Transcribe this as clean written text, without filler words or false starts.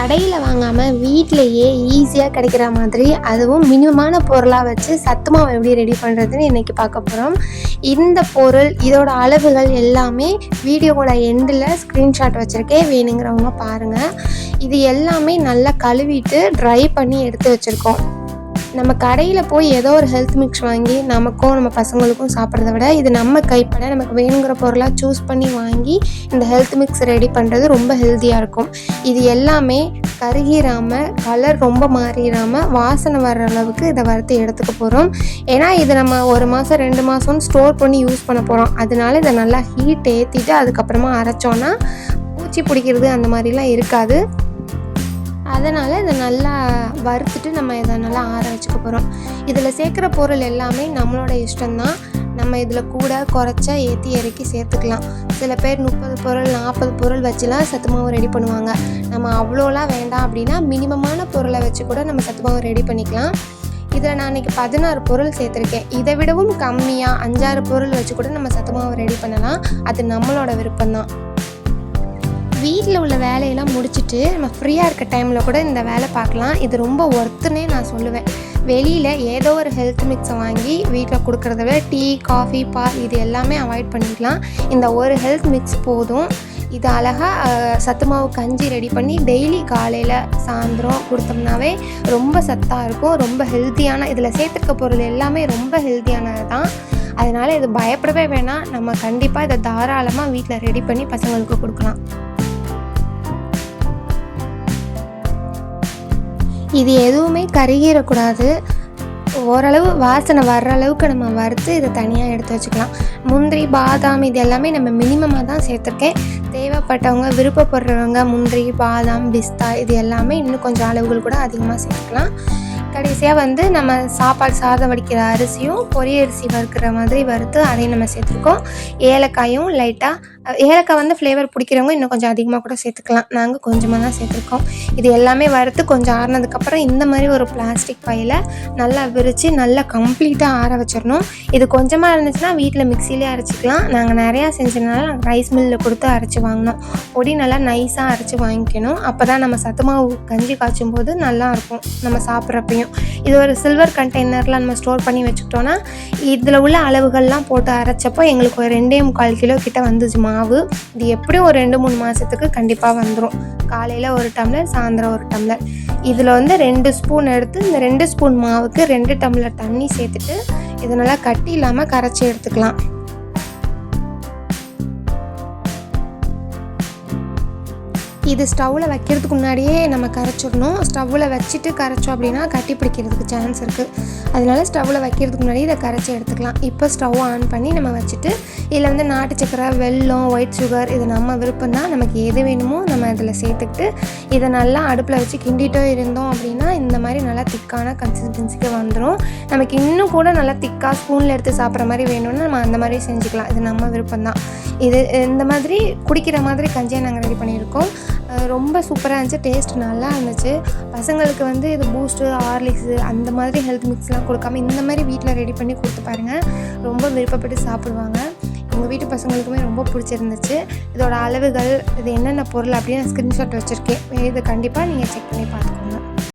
கடையில் வாங்காமல் வீட்டிலையே ஈஸியாக கிடைக்கிற மாதிரி, அதுவும் மினிமமான பொருளாக வச்சு சத்து மாவு எப்படி ரெடி பண்ணுறதுன்னு இன்றைக்கி பார்க்க போகிறோம். இந்த பொருள், இதோட அளவுகள் எல்லாமே வீடியோவோட எண்டில் ஸ்க்ரீன்ஷாட் வச்சுருக்கேன், வேணுங்கிறவங்க பாருங்கள். இது எல்லாமே நல்லா கழுவிட்டு ட்ரை பண்ணி எடுத்து வச்சுருக்கோம். நம்ம கடையில் போய் ஏதோ ஒரு ஹெல்த் மிக்ஸ் வாங்கி நமக்கும் நம்ம பசங்களுக்கும் சாப்பிட்றத விட, இது நம்ம கைப்பட நமக்கு வேணுங்கிற பொருளாக சூஸ் பண்ணி வாங்கி இந்த ஹெல்த் மிக்ஸ் ரெடி பண்ணுறது ரொம்ப ஹெல்த்தியாக இருக்கும். இது எல்லாமே கருகிராமல், கலர் ரொம்ப மாறிடாமல், வாசனை வர்ற அளவுக்கு இதை வறுத்து எடுத்துக்க போகிறோம். ஏன்னா இது நம்ம 1 மாதம் 2 மாதம்னு ஸ்டோர் பண்ணி யூஸ் பண்ண போகிறோம். அதனால இதை நல்லா ஹீட் ஏற்றிட்டு அதுக்கப்புறமா அரைச்சோன்னா பூச்சி பிடிக்கிறது அந்த மாதிரிலாம் இருக்காது. அதனால் இதை நல்லா வறுத்துட்டு நம்ம இதை நல்லா ஆற வச்சுக்க போகிறோம். இதில் சேர்க்குற பொருள் எல்லாமே நம்மளோட இஷ்டம்தான். நம்ம இதில் கூட குறைச்ச ஏற்றி இறக்கி சேர்த்துக்கலாம். சில பேர் 30 பொருள் 40 பொருள் வச்சுலாம் சத்து மாவு ரெடி பண்ணுவாங்க. நம்ம அவ்வளோலாம் வேண்டாம் அப்படின்னா மினிமமான பொருளை வச்சு கூட நம்ம சத்து மாவு ரெடி பண்ணிக்கலாம். இதில் நான் இன்றைக்கி 16 பொருள் சேர்த்துருக்கேன். இதை விடவும் கம்மியாக 5-6 பொருள் வச்சு கூட நம்ம சத்து மாவு ரெடி பண்ணலாம். அது நம்மளோட விருப்பம்தான். வீட்டில் உள்ள வேலையெல்லாம் முடிச்சுட்டு நம்ம ஃப்ரீயாக இருக்க டைமில் கூட இந்த வேலை பார்க்கலாம். இது ரொம்ப ஒர்த்துன்னே நான் சொல்லுவேன். வெளியில் ஏதோ ஒரு ஹெல்த் மிக்ஸை வாங்கி வீட்டில் கொடுக்குறத விட டீ, காஃபி, பால் இது எல்லாமே அவாய்ட் பண்ணிக்கலாம். இந்த ஒரு ஹெல்த் மிக்ஸ் போதும். இது அழகாக சத்து மாவு கஞ்சி ரெடி பண்ணி டெய்லி காலையில் சாயந்தரம் கொடுத்தோம்னாவே ரொம்ப சத்தாக இருக்கும். ரொம்ப ஹெல்த்தியான, இதில் சேர்த்துருக்க பொருள் எல்லாமே ரொம்ப ஹெல்த்தியானது தான். அதனால் இது பயப்படவே வேணாம். நம்ம கண்டிப்பாக இதை தாராளமாக வீட்டில் ரெடி பண்ணி பசங்களுக்கு கொடுக்கலாம். இது எதுவுமே கருகிடக்கூடாது. ஓரளவு வாசனை வர்ற அளவுக்கு நம்ம வறுத்து இதை தனியாக எடுத்து வச்சுக்கலாம். முந்திரி, பாதாம் இது எல்லாமே நம்ம மினிமமாக தான் சேர்த்துருக்கேன். தேவைப்பட்டவங்க, விருப்பப்படுறவங்க முந்திரி, பாதாம், பிஸ்தா இது எல்லாமே இன்னும் கொஞ்சம் அளவுகள் கூட அதிகமாக சேர்த்துக்கலாம். கடைசியாக நம்ம சாப்பாடு சாதம் வடிக்கிற அரிசியும் பொரியரிசி வறுக்கிற மாதிரி வறுத்து அதையும் நம்ம சேர்த்துருக்கோம். ஏலக்காயும் லைட்டாக, ஏலக்காய் ஃப்ளேவர் பிடிக்கிறவங்க இன்னும் கொஞ்சம் அதிகமாக கூட சேர்த்துக்கலாம். நாங்கள் கொஞ்சமாக தான் சேர்த்துருக்கோம். இது எல்லாமே வறுத்து கொஞ்சம் ஆறினதுக்கப்புறம் இந்த மாதிரி ஒரு பிளாஸ்டிக் பையில் நல்லா விரித்து நல்லா கம்ப்ளீட்டாக ஆற வச்சிடணும். இது கொஞ்சமாக இருந்துச்சுன்னா வீட்டில் மிக்சிலே அரைச்சிக்கலாம். நாங்கள் நிறையா செஞ்சதுனால நாங்கள் ரைஸ் மில்லில் கொடுத்து அரைச்சி வாங்கினோம். பொடி நல்லா நைஸாக அரைச்சி வாங்கிக்கணும். அப்போ தான் நம்ம சத்து மாவு கஞ்சி காய்ச்சும் போது நல்லாயிருக்கும் நம்ம சாப்பிட்றப்பையும். இது ஒரு சில்வர் கண்டெய்னரில் நம்ம ஸ்டோர் பண்ணி வச்சுக்கிட்டோன்னா இதில் உள்ள அளவுகள்லாம் போட்டு அரைச்சப்போ எங்களுக்கு ஒரு 2.25 கிலோ கிட்ட வந்துச்சு மாவு. இது எப்படியும் ஒரு 2-3 மாதத்துக்கு கண்டிப்பாக வந்துடும். காலையில் 1 டம்ளர், சாயந்தரம் 1 டம்ளர். இதில் 2 ஸ்பூன் எடுத்து இந்த 2 ஸ்பூன் மாவுக்கு 2 டம்ளர் தண்ணி சேர்த்துட்டு இதை நல்லா கட்டி இல்லாமல் கரைச்சி எடுத்துக்கலாம். இது ஸ்டவ்வில் வைக்கிறதுக்கு முன்னாடியே நம்ம கரைச்சிடணும். ஸ்டவ்வில் வச்சுட்டு கரைச்சோம் அப்படின்னா கட்டி பிடிக்கிறதுக்கு சான்ஸ் இருக்குது. அதனால ஸ்டவ்வில் வைக்கிறதுக்கு முன்னாடி இதை கரைச்சி எடுத்துக்கலாம். இப்போ ஸ்டவ் ஆன் பண்ணி நம்ம வச்சுட்டு இதில் நாட்டு சக்கரை, வெல்லம், ஒயிட் சுகர் இது நம்ம விருப்பம் தான். நமக்கு எது வேணுமோ நம்ம இதில் சேர்த்துக்கிட்டு இதை நல்லா அடுப்பில் வச்சு கிண்டிட்டோ இருந்தோம் அப்படின்னா இந்த மாதிரி நல்லா திக்கான கன்சிஸ்டன்சிக்கு வந்துடும். நமக்கு இன்னும் கூட நல்லா திக்காக ஸ்பூனில் எடுத்து சாப்பிட்ற மாதிரி வேணும்னா நம்ம அந்த மாதிரி செஞ்சுக்கலாம். இது நம்ம விருப்பம் தான். இது இந்த மாதிரி குடிக்கிற மாதிரி கஞ்சியை நாங்கள் ரெடி பண்ணியிருக்கோம். ரொம்ப சூப்பராக இருந்துச்சு. டேஸ்ட் நல்லா இருந்துச்சு. பசங்களுக்கு இது பூஸ்ட்டு, ஹார்லிக்ஸு அந்த மாதிரி ஹெல்த் மிக்ஸ்லாம் கொடுக்காம இந்த மாதிரி வீட்டில் ரெடி பண்ணி கொடுத்து பாருங்கள். ரொம்ப விருப்பப்பட்டு சாப்பிடுவாங்க. எங்கள் வீட்டு பசங்களுக்குமே ரொம்ப பிடிச்சிருந்துச்சு. இதோட அளவுகள், இது என்னென்ன பொருள் அப்படின்னு நான் ஸ்க்ரீன்ஷாட் வச்சுருக்கேன். இது கண்டிப்பாக நீங்கள் செக் பண்ணி பார்த்துக்கோங்க.